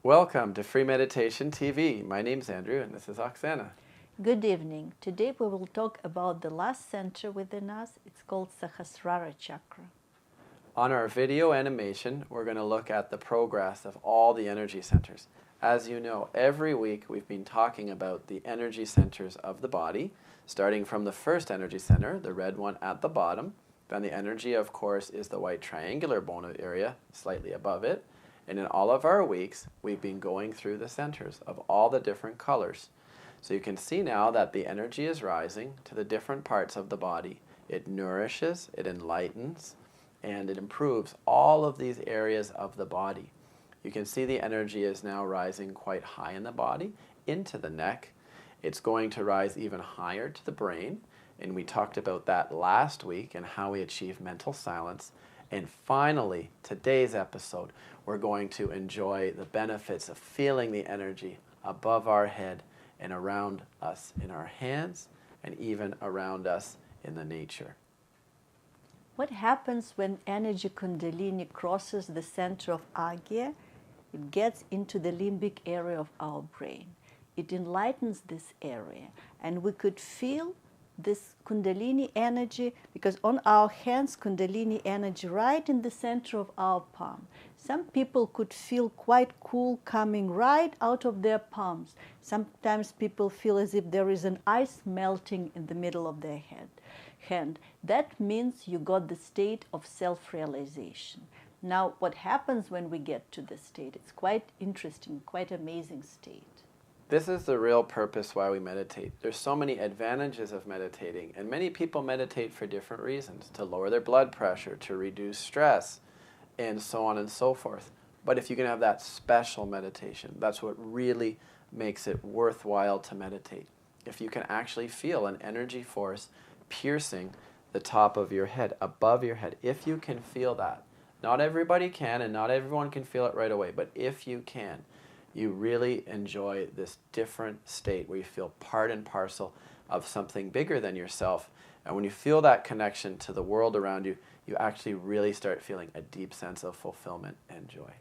Welcome to Free Meditation TV. My name's Andrew and this is Oksana. Good evening. Today we will talk about the last center within us. It's called Sahasrara chakra. On our video animation, we're going to look at the progress of all the energy centers. As you know, every week we've been talking about the energy centers of the body, starting from the first energy center, the red one at the bottom. Then the energy, of course, is the white triangular bone area, slightly above it. And in all of our weeks, we've been going through the centers of all the different colors. So you can see now that the energy is rising to the different parts of the body. It nourishes, it enlightens, and it improves all of these areas of the body. You can see the energy is now rising quite high in the body, into the neck. It's going to rise even higher to the brain. And we talked about that last week and how we achieve mental silence. And finally, today's episode, we're going to enjoy the benefits of feeling the energy above our head and around us in our hands and even around us in the nature. What happens when energy Kundalini crosses the center of Agnya? It gets into the limbic area of our brain. It enlightens this area, and we could feel this Kundalini energy, because on our hands, Kundalini energy right in the center of our palm. Some people could feel quite cool coming right out of their palms. Sometimes people feel as if there is an ice melting in the middle of their hand. That means you got the state of self-realization. Now, what happens when we get to this state? It's quite interesting, quite amazing state. This is the real purpose why we meditate. There's so many advantages of meditating, and many people meditate for different reasons, to lower their blood pressure, to reduce stress, and so on and so forth. But if you can have that special meditation, that's what really makes it worthwhile to meditate. If you can actually feel an energy force piercing the top of your head, above your head, if you can feel that. Not everybody can, and not everyone can feel it right away, but if you can, you really enjoy this different state where you feel part and parcel of something bigger than yourself. And when you feel that connection to the world around you, you actually really start feeling a deep sense of fulfillment and joy.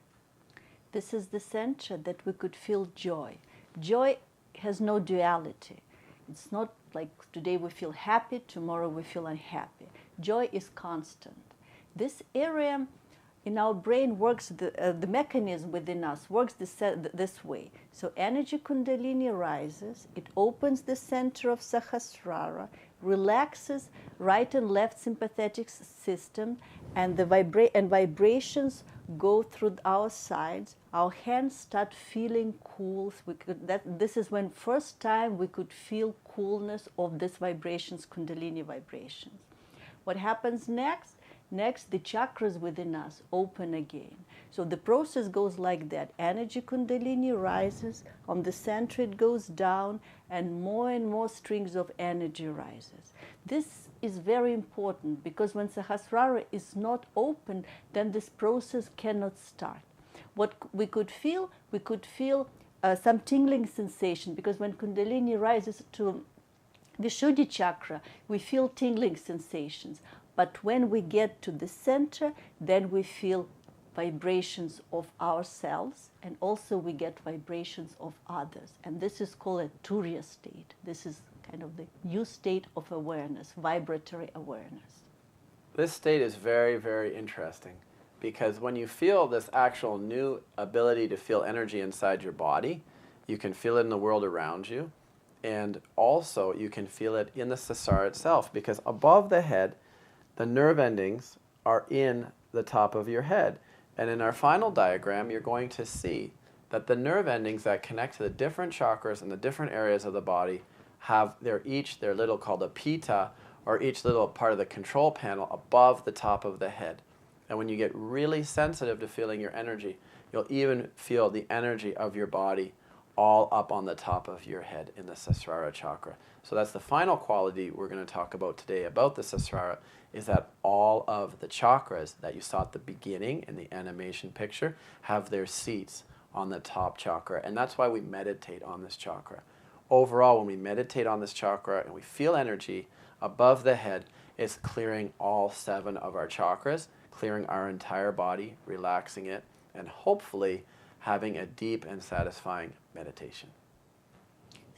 This is the center that we could feel joy. Joy has no duality. It's not like today we feel happy, tomorrow we feel unhappy. Joy is constant. This area in our brain works, the mechanism within us works this way. So energy Kundalini rises, it opens the center of Sahasrara, relaxes right and left sympathetic system, and the vibrations go through our sides. Our hands start feeling cool. This is when first time we could feel coolness of these vibrations, Kundalini vibrations. What happens next? Next, the chakras within us open again. So the process goes like that. Energy Kundalini rises, on the center it goes down, and more strings of energy rises. This is very important, because when Sahasrara is not open, then this process cannot start. What we could feel some tingling sensation, because when Kundalini rises to Vishuddhi chakra, we feel tingling sensations. But when we get to the center, then we feel vibrations of ourselves, and also we get vibrations of others. And this is called a Turiya state. This is kind of the new state of awareness, vibratory awareness. This state is very, very interesting, because when you feel this actual new ability to feel energy inside your body, you can feel it in the world around you, and also you can feel it in the Sahasrara itself, because above the head, the nerve endings are in the top of your head. And in our final diagram, you're going to see that the nerve endings that connect to the different chakras and the different areas of the body have their little, called a pita, or each little part of the control panel above the top of the head. And when you get really sensitive to feeling your energy, you'll even feel the energy of your body all up on the top of your head in the Sahasrara chakra. So that's the final quality we're going to talk about today about the Sahasrara, is that all of the chakras that you saw at the beginning in the animation picture have their seats on the top chakra. And that's why we meditate on this chakra. Overall, when we meditate on this chakra and we feel energy above the head, it's clearing all 7 of our chakras, clearing our entire body, relaxing it, and hopefully having a deep and satisfying meditation.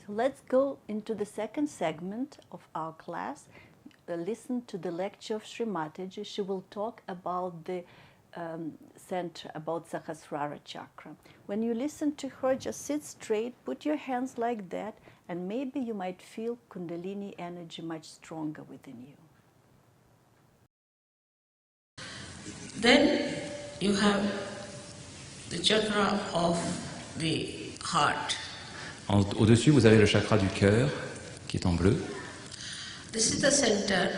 So let's go into the second segment of our class. Listen to the lecture of Sri Mataji. She will talk about the center, about Sahasrara chakra. When you listen to her, just sit straight, put your hands like that, and maybe you might feel Kundalini energy much stronger within you. Then you have the chakra of the heart. Au-dessus, vous avez le chakra du cœur, qui est en bleu. This is the center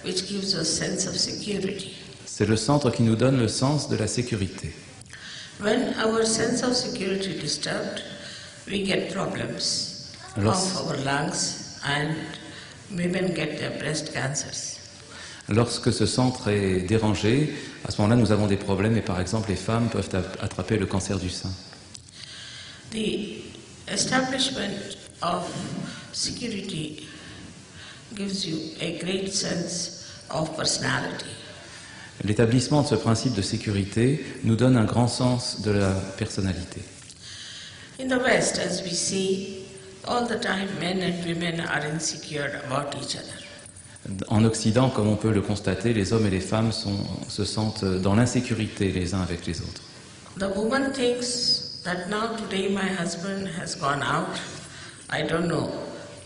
which gives us sense of security. C'est le centre qui nous donne le sens de la sécurité. When our sense of security is disturbed, we get problems of our lungs and women get their breast cancers. Lorsque ce centre est dérangé, à ce moment-là, nous avons des problèmes et par exemple, les femmes peuvent attraper le cancer du sein. The establishment of security gives you a great sense of personality. L'établissement de ce principe de sécurité nous donne un grand sens de la personnalité. In the West, as we see, all the time men and women are insecure about each other. En Occident, comme on peut le constater, les hommes et les femmes se sentent dans l'insécurité les uns avec les autres. The woman thinks that now today my husband has gone out. I don't know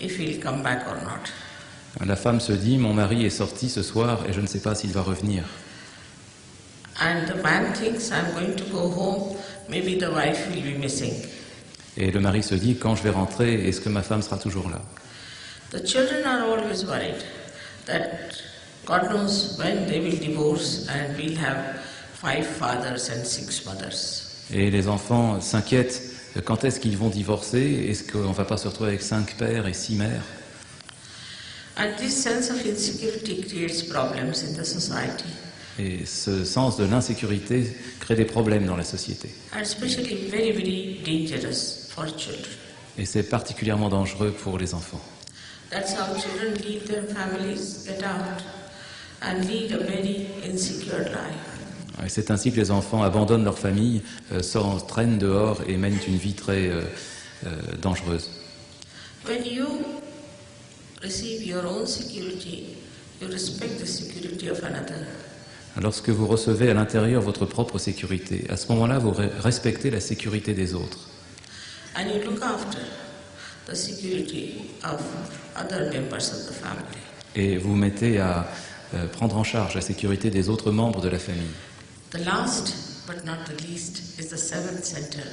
if he'll come back or not. La femme se dit, mon mari est sorti ce soir et je ne sais pas s'il va revenir. And the man thinks, I'm going to go home, maybe the wife will be missing. Et le mari se dit, quand je vais rentrer, est-ce que ma femme sera toujours là? The children are always worried that God knows when they will divorce and we'll have 5 fathers and 6 mothers. Et les enfants s'inquiètent, quand est-ce qu'ils vont divorcer? Est-ce qu'on ne va pas se retrouver avec 5 pères et 6 mères? And this sense of insecurity creates problems in the society. Et ce sens de l'insécurité crée des problèmes dans la société. And especially very, very dangerous for children. Et c'est particulièrement dangereux pour les enfants. That's how children leave their families, get out, and lead a very insecure life. Et c'est ainsi que les enfants abandonnent leur famille, s'entraînent dehors et mènent une vie très dangereuse. When you receive your own security, you respect the security of another. Lorsque vous recevez à l'intérieur votre propre sécurité, à ce moment-là, vous respectez la sécurité des autres. And you look after the security of other members of the family. Et vous mettez à prendre en charge la sécurité des autres membres de la famille. The last but not the least is the 7th center,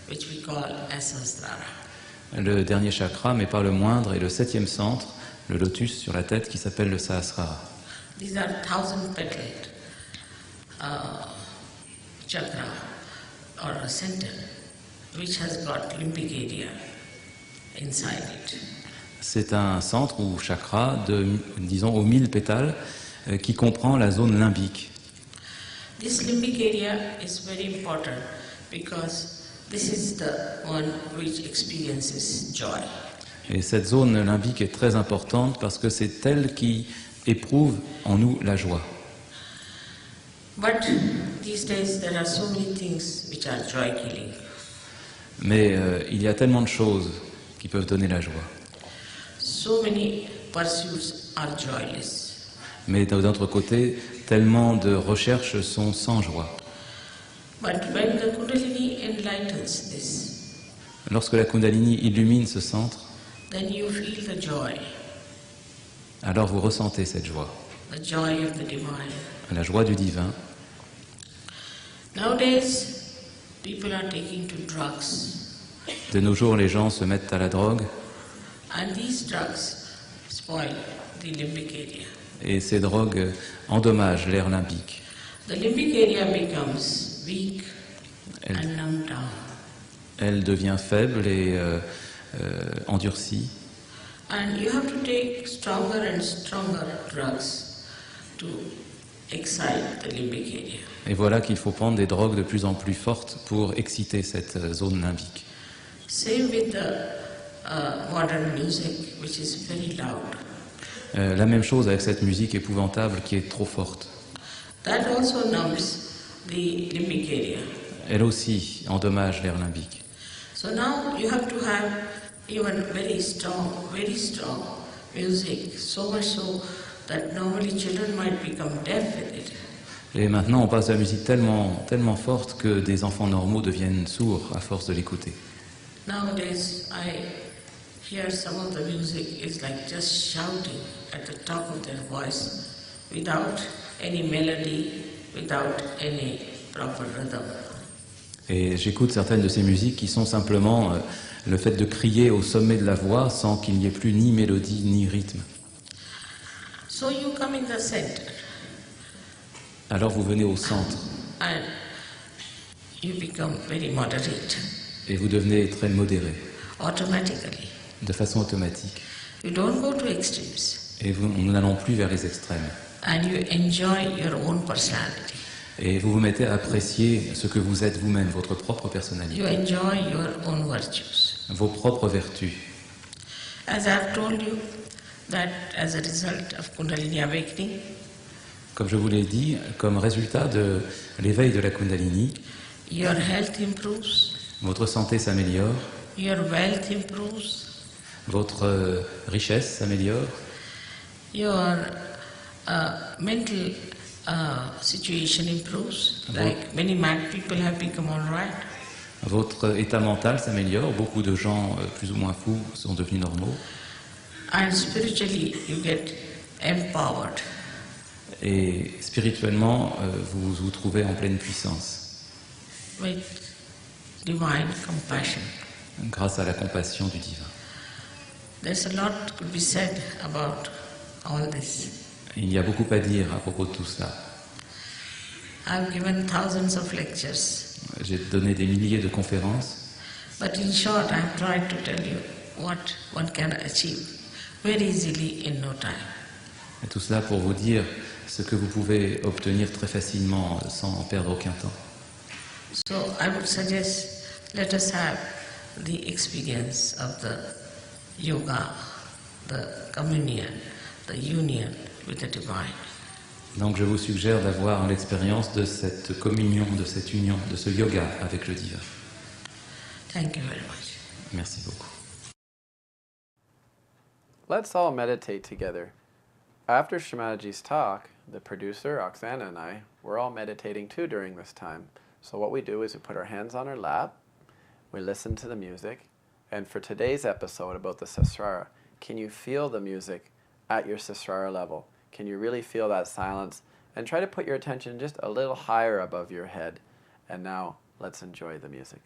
which we call as Sahasrara. Le dernier chakra, mais pas le moindre, est le 7e centre, le lotus sur la tête qui s'appelle le Sahasrara. These are 1000-petaled chakra or a center which has got limbic area inside it. C'est un centre ou chakra disons, aux 1000 pétales qui comprend la zone limbique. This limbic area is very important because this is the one which experiences joy. Et cette zone limbique est très importante parce que c'est elle qui éprouve en nous la joie. But these days there are so many things which are joy-killing. Mais il y a tellement de choses qui peuvent donner la joie. So many pursuits are joyless. Mais d'un autre côté, tellement de recherches sont sans joie. But when the Kundalini enlightens this, Lorsque la Kundalini illumine ce centre, then you feel the joy alors vous ressentez cette joie, the joy of the divine. la joie du divin. Nowadays, people are taking to drugs, De nos jours, les gens se mettent à la drogue and these drugs spoil the limbic area. et ces drogues endommagent l'air limbique. The limbic area becomes weak Elle, and numbed down. elle devient faible et endurcie. And you have to take stronger and stronger drugs to excite the limbic area. Et voilà qu'il faut prendre des drogues de plus en plus fortes pour exciter cette zone limbique. Same with the modern music, which is very loud. La même chose avec cette musique épouvantable qui est trop forte. That also numbs the limbic area. elle aussi, endommage l'air limbique. So now you have to have even very strong music, so much so that normally children might become deaf with it. Et maintenant, on passe à la musique tellement forte que des enfants normaux deviennent sourds à force de l'écouter. Nowadays, I hear some of the music is like just shouting at the top of their voice without any melody, without any proper rhythm. Et j'écoute certaines de ces musiques qui sont simplement le fait de crier au sommet de la voix sans qu'il n'y ait plus ni mélodie ni rythme. So you come in the center. Alors vous venez au centre And you become very moderate. et vous devenez très modéré, Automatically. de façon automatique. You don't go to extremes. Et nous n'allons plus vers les extrêmes. And you enjoy your own personality. Et vous vous mettez à apprécier ce que vous êtes vous-même, votre propre personnalité, You enjoy your own virtues. vos propres vertus. As I've told you, that as a result of Kundalini awakening, Comme je vous l'ai dit, comme résultat de l'éveil de la Kundalini, your health improves, votre santé s'améliore, your wealth improves, votre richesse s'améliore, your mental situation improves. Like many mad people have become all right. votre état mental s'améliore, beaucoup de gens plus ou moins fous sont devenus normaux, And spiritually, you get empowered. et spirituellement, vous vous trouvez en pleine puissance, With divine compassion. grâce à la compassion du divin. There's a lot could be said about all this. Il y a beaucoup à dire à propos de tout cela. I've given thousands of lectures, J'ai donné des milliers de conférences, but in short, I've tried to tell you what one can achieve very easily in no time. et tout cela pour vous dire ce que vous pouvez obtenir très facilement sans perdre aucun temps. So I would suggest let us have the experience of the yoga, the communion, the union with the divine. Donc je vous suggère d'avoir l'expérience de cette communion, de cette union, de ce yoga avec le divin. Thank you very much. Merci beaucoup. Let's all meditate together. After Shamaji's talk, the producer, Oksana, and I, we're all meditating too during this time. So what we do is we put our hands on our lap, we listen to the music, and for today's episode about the Sahasrara, can you feel the music at your Sahasrara level? Can you really feel that silence? And try to put your attention just a little higher above your head. And now, let's enjoy the music.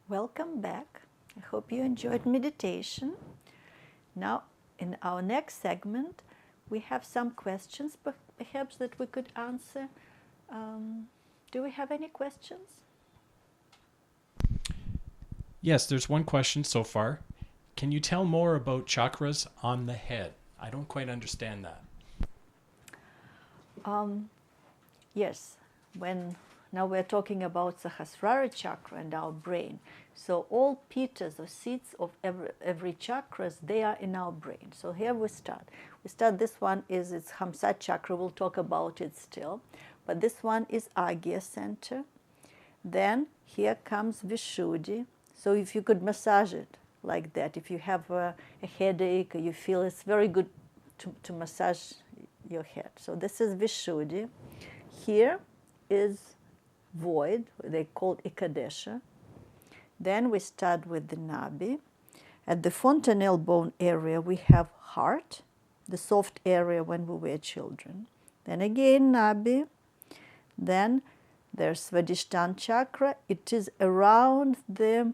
Welcome back. I hope you enjoyed meditation. Now, in our next segment, we have some questions perhaps that we could answer. Do we have any questions? Yes, there's one question so far. Can you tell more about chakras on the head? I don't quite understand that. Yes, now we're talking about Sahasrara chakra and our brain. So all pitas or seats of every chakras, they are in our brain. So here we start. This one is it's Hamsa chakra. We'll talk about it still. But this one is Agnya center. Then here comes Vishuddhi. So if you could massage it like that, if you have a headache or you feel it's very good to massage your head. So this is Vishuddhi. Here is void, they call Ekadesha. Then we start with the Nabi. At the fontanelle bone area, we have heart, the soft area when we were children. Then again, Nabi. Then there's Svadhisthana chakra. It is around the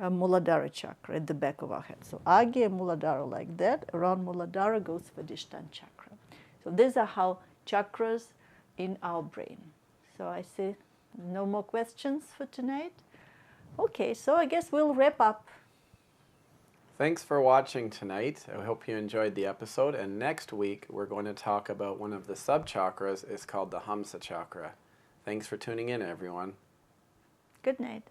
Mooladhara chakra at the back of our head. So Agnya and Mooladhara like that. Around Mooladhara goes Svadhisthana chakra. So these are how chakras in our brain. So I say no more questions for tonight. Okay, so I guess we'll wrap up. Thanks for watching tonight. I hope you enjoyed the episode. And next week, we're going to talk about one of the sub-chakras. It's called the Hamsa chakra. Thanks for tuning in, everyone. Good night.